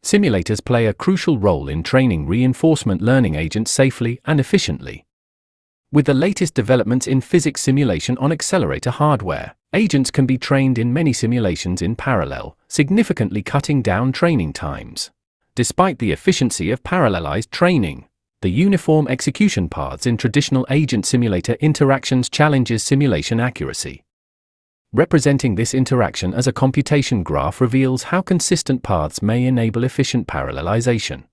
Simulators play a crucial role in training reinforcement learning agents safely and efficiently. With the latest developments in physics simulation on accelerator hardware, agents can be trained in many simulations in parallel, significantly cutting down training times. Despite the efficiency of parallelized training, the uniform execution paths in traditional agent simulator interactions challenges simulation accuracy. Representing this interaction as a computation graph reveals how consistent paths may enable efficient parallelization.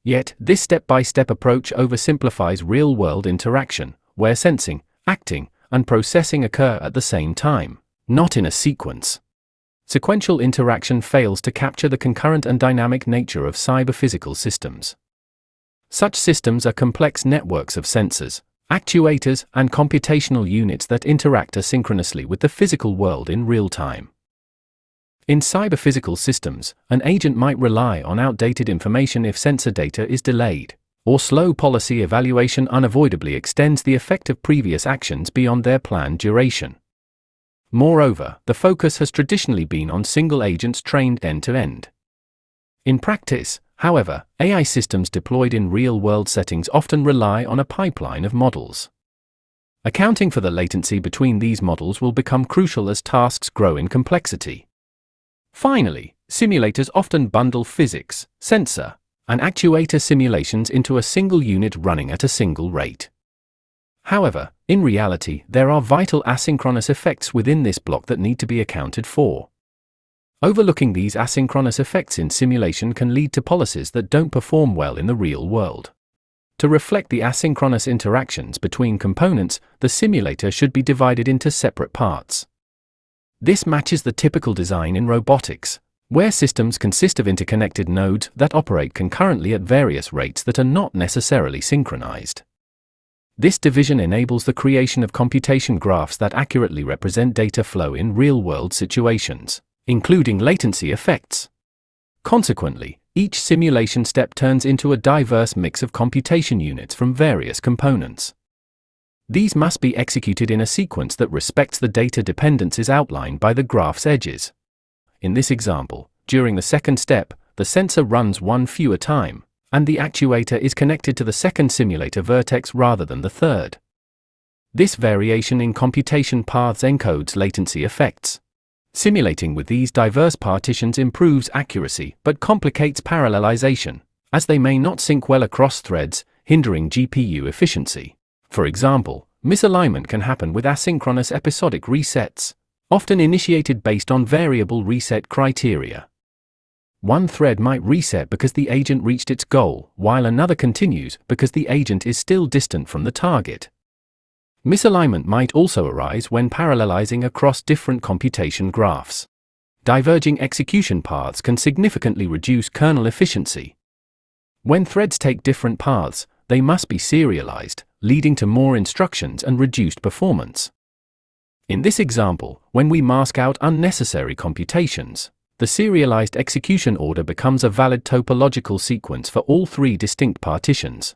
Yet, this step-by-step approach oversimplifies real-world interaction, where sensing, acting, and processing occur at the same time, not in a sequence. Sequential interaction fails to capture the concurrent and dynamic nature of cyber-physical systems. Such systems are complex networks of sensors, actuators, and computational units that interact asynchronously with the physical world in real time. In cyber-physical systems, an agent might rely on outdated information if sensor data is delayed, or slow policy evaluation unavoidably extends the effect of previous actions beyond their planned duration. Moreover, the focus has traditionally been on single agents trained end-to-end. In practice, however, AI systems deployed in real-world settings often rely on a pipeline of models. Accounting for the latency between these models will become crucial as tasks grow in complexity. Finally, simulators often bundle physics, sensor, and actuator simulations into a single unit running at a single rate. However, in reality, there are vital asynchronous effects within this block that need to be accounted for. Overlooking these asynchronous effects in simulation can lead to policies that don't perform well in the real world. To reflect the asynchronous interactions between components, the simulator should be divided into separate parts. This matches the typical design in robotics, where systems consist of interconnected nodes that operate concurrently at various rates that are not necessarily synchronized. This division enables the creation of computation graphs that accurately represent data flow in real-world situations, including latency effects. Consequently, each simulation step turns into a diverse mix of computation units from various components. These must be executed in a sequence that respects the data dependencies outlined by the graph's edges. In this example, during the second step, the sensor runs one fewer time, and the actuator is connected to the second simulator vertex rather than the third. This variation in computation paths encodes latency effects. Simulating with these diverse partitions improves accuracy but complicates parallelization, as they may not sync well across threads, hindering GPU efficiency. For example, misalignment can happen with asynchronous episodic resets, often initiated based on variable reset criteria. One thread might reset because the agent reached its goal, while another continues because the agent is still distant from the target. Misalignment might also arise when parallelizing across different computation graphs. Diverging execution paths can significantly reduce kernel efficiency. When threads take different paths, they must be serialized, leading to more instructions and reduced performance. In this example, when we mask out unnecessary computations, the serialized execution order becomes a valid topological sequence for all three distinct partitions.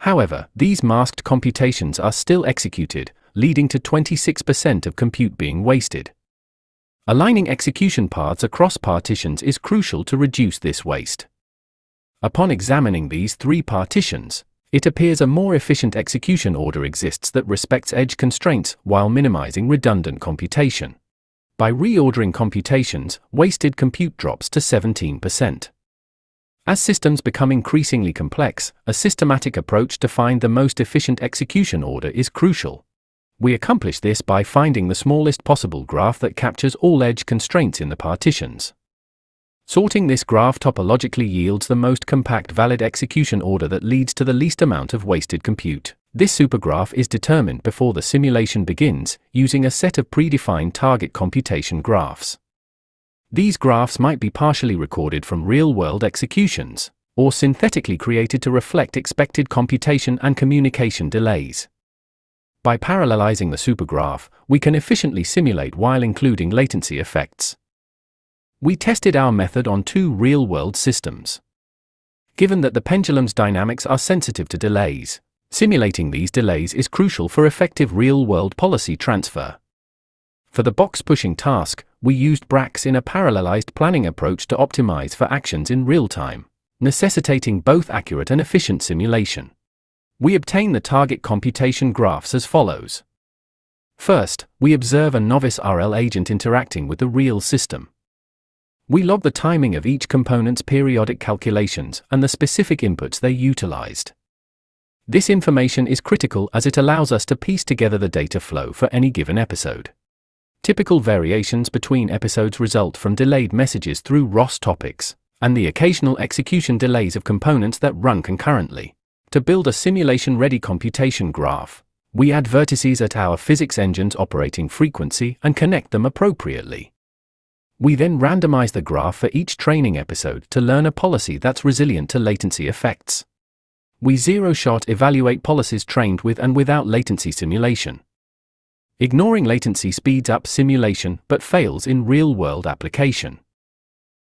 However, these masked computations are still executed, leading to 26% of compute being wasted. Aligning execution paths across partitions is crucial to reduce this waste. Upon examining these three partitions, it appears a more efficient execution order exists that respects edge constraints while minimizing redundant computation. By reordering computations, wasted compute drops to 17%. As systems become increasingly complex, a systematic approach to find the most efficient execution order is crucial. We accomplish this by finding the smallest possible graph that captures all edge constraints in the partitions. Sorting this graph topologically yields the most compact valid execution order that leads to the least amount of wasted compute. This supergraph is determined before the simulation begins, using a set of predefined target computation graphs. These graphs might be partially recorded from real-world executions, or synthetically created to reflect expected computation and communication delays. By parallelizing the supergraph, we can efficiently simulate while including latency effects. We tested our method on two real-world systems. Given that the pendulum's dynamics are sensitive to delays, simulating these delays is crucial for effective real-world policy transfer. For the box-pushing task, We used BRACS in a parallelized planning approach to optimize for actions in real time, necessitating both accurate and efficient simulation. We obtain the target computation graphs as follows. First, we observe a novice RL agent interacting with the real system. We log the timing of each component's periodic calculations and the specific inputs they utilized. This information is critical as it allows us to piece together the data flow for any given episode. Typical variations between episodes result from delayed messages through ROS topics, and the occasional execution delays of components that run concurrently. To build a simulation-ready computation graph, we add vertices at our physics engine's operating frequency and connect them appropriately. We then randomize the graph for each training episode to learn a policy that's resilient to latency effects. We zero-shot evaluate policies trained with and without latency simulation. Ignoring latency speeds up simulation but fails in real-world application.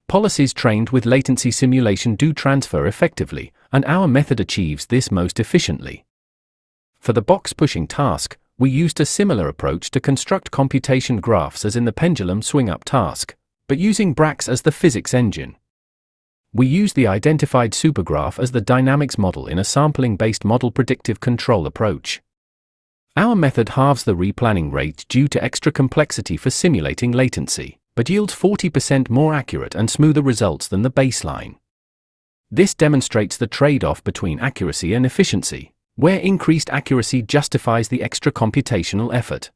Policies trained with latency simulation do transfer effectively, and our method achieves this most efficiently. For the box-pushing task, we used a similar approach to construct computation graphs as in the pendulum swing-up task, but using BRACS as the physics engine. We use the identified supergraph as the dynamics model in a sampling-based model predictive control approach. Our method halves the replanning rate due to extra complexity for simulating latency, but yields 40% more accurate and smoother results than the baseline. This demonstrates the trade-off between accuracy and efficiency, where increased accuracy justifies the extra computational effort.